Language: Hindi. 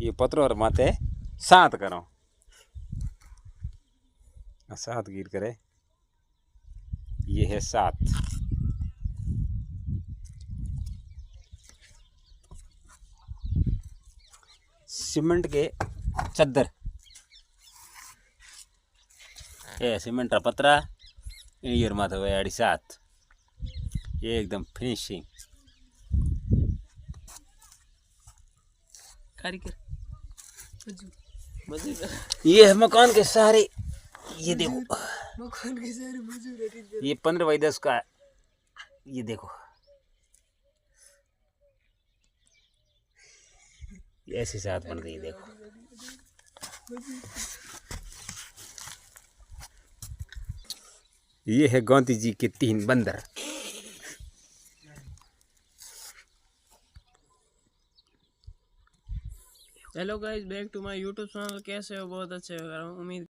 ये पत्रो और माथे 7 करो 7 गिर करे ये है 7 सीमेंट के चद्दर ये सीमेंट का पत्रा ईयर माथे हुए 7 ये एकदम फिनिशिंग कारीगर ये है मकान के सारे ये देखो मकान के सारे मजदूर ये 15x10 का है ये देखो ये ऐसे साथ बन रही है देखो ये है गांधी जी के 3 बंदर hello guys back to my YouTube channel. कैसे हो? बहुत अच्छे हो। उम्मीद